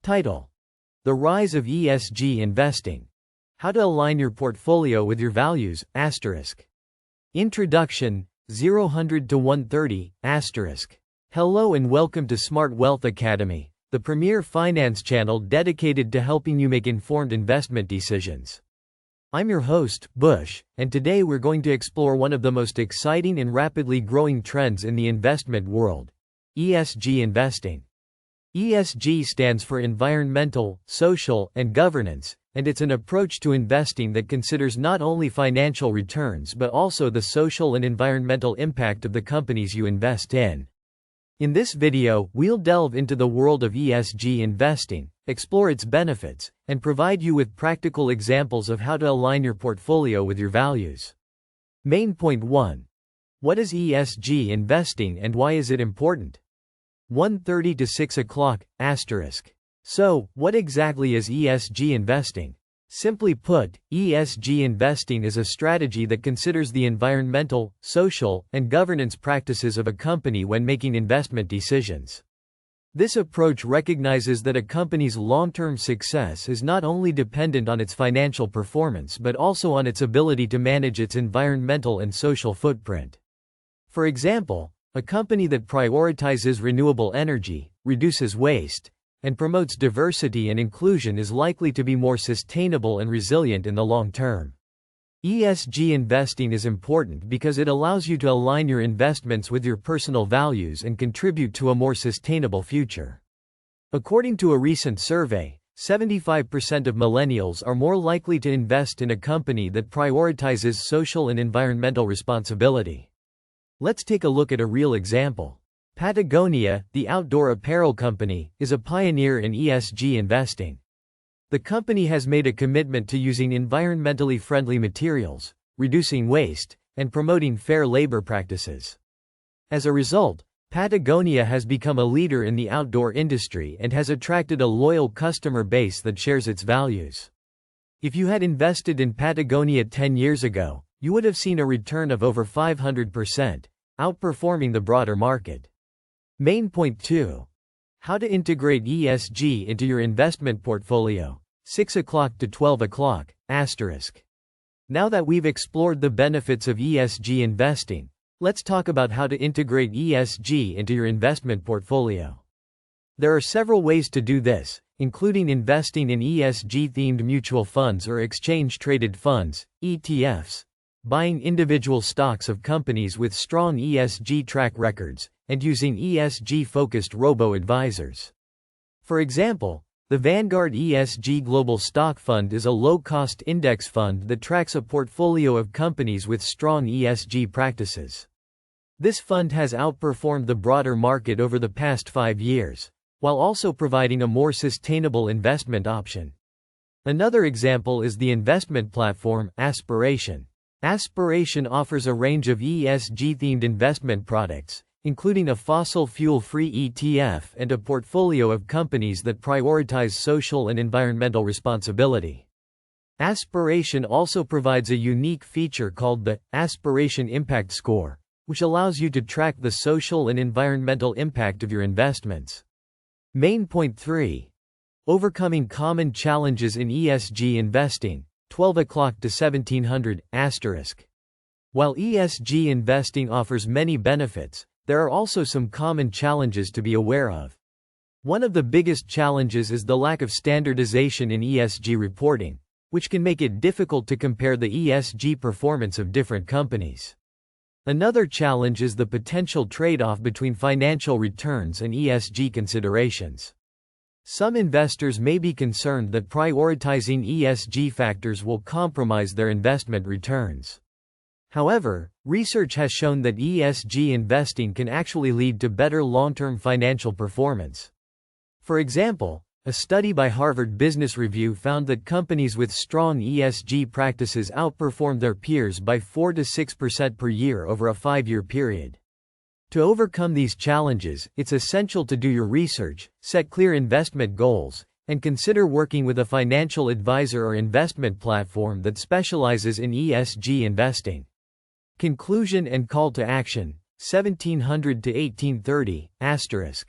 Title: The Rise of ESG Investing. How to Align Your Portfolio with Your Values, Introduction, 0 to 130, Hello and welcome to Smart Wealth Academy, the premier finance channel dedicated to helping you make informed investment decisions. I'm your host, Bush, and today we're going to explore one of the most exciting and rapidly growing trends in the investment world: ESG investing. ESG stands for Environmental, Social, and Governance, and it's an approach to investing that considers not only financial returns but also the social and environmental impact of the companies you invest in. In this video, we'll delve into the world of ESG investing, explore its benefits, and provide you with practical examples of how to align your portfolio with your values. Main point 1. What is ESG investing and why is it important? 1:30 to 6 o'clock, So, what exactly is ESG investing? Simply put, ESG investing is a strategy that considers the environmental, social, and governance practices of a company when making investment decisions. This approach recognizes that a company's long-term success is not only dependent on its financial performance but also on its ability to manage its environmental and social footprint. For example, a company that prioritizes renewable energy, reduces waste, and promotes diversity and inclusion is likely to be more sustainable and resilient in the long term. ESG investing is important because it allows you to align your investments with your personal values and contribute to a more sustainable future. According to a recent survey, 75% of millennials are more likely to invest in a company that prioritizes social and environmental responsibility. Let's take a look at a real example. Patagonia, the outdoor apparel company, is a pioneer in ESG investing. The company has made a commitment to using environmentally friendly materials, reducing waste, and promoting fair labor practices. As a result, Patagonia has become a leader in the outdoor industry and has attracted a loyal customer base that shares its values. If you had invested in Patagonia 10 years ago, you would have seen a return of over 500%, outperforming the broader market. Main point 2. How to integrate ESG into your investment portfolio, 6 o'clock to 12 o'clock, Now that we've explored the benefits of ESG investing, let's talk about how to integrate ESG into your investment portfolio. There are several ways to do this, including investing in ESG-themed mutual funds or exchange-traded funds, ETFs, buying individual stocks of companies with strong ESG track records, and using ESG-focused robo-advisors. For example, the Vanguard ESG Global Stock Fund is a low-cost index fund that tracks a portfolio of companies with strong ESG practices. This fund has outperformed the broader market over the past 5 years, while also providing a more sustainable investment option. Another example is the investment platform, Aspiration. Aspiration offers a range of ESG-themed investment products, including a fossil fuel-free ETF and a portfolio of companies that prioritize social and environmental responsibility. Aspiration also provides a unique feature called the Aspiration Impact Score, which allows you to track the social and environmental impact of your investments. Main point 3. Overcoming common challenges in ESG investing, 12 o'clock to 1700, While ESG investing offers many benefits, there are also some common challenges to be aware of. One of the biggest challenges is the lack of standardization in ESG reporting, which can make it difficult to compare the ESG performance of different companies. Another challenge is the potential trade-off between financial returns and ESG considerations. Some investors may be concerned that prioritizing ESG factors will compromise their investment returns. However, research has shown that ESG investing can actually lead to better long-term financial performance. For example, a study by Harvard Business Review found that companies with strong ESG practices outperformed their peers by 4 to 6% per year over a 5-year period. To overcome these challenges, it's essential to do your research, set clear investment goals, and consider working with a financial advisor or investment platform that specializes in ESG investing. Conclusion and call to action, 1700 to 1830, *.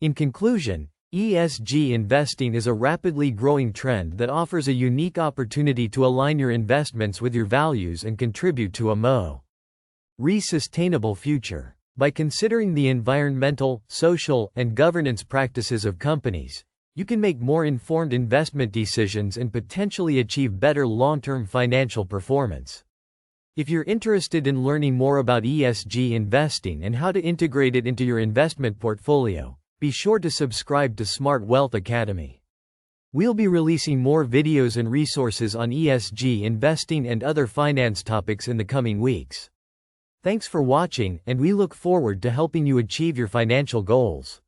In conclusion, ESG investing is a rapidly growing trend that offers a unique opportunity to align your investments with your values and contribute to a more sustainable future. By considering the environmental, social, and governance practices of companies, you can make more informed investment decisions and potentially achieve better long-term financial performance. If you're interested in learning more about ESG investing and how to integrate it into your investment portfolio, be sure to subscribe to Smart Wealth Academy. We'll be releasing more videos and resources on ESG investing and other finance topics in the coming weeks. Thanks for watching, and we look forward to helping you achieve your financial goals.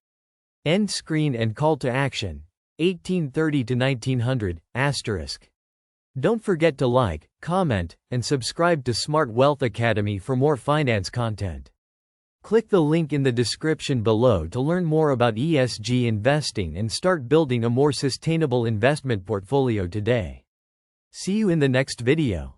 End screen and call to action. 1830 to 1900, *. Don't forget to like, comment, and subscribe to Smart Wealth Academy for more finance content. Click the link in the description below to learn more about ESG investing and start building a more sustainable investment portfolio today. See you in the next video.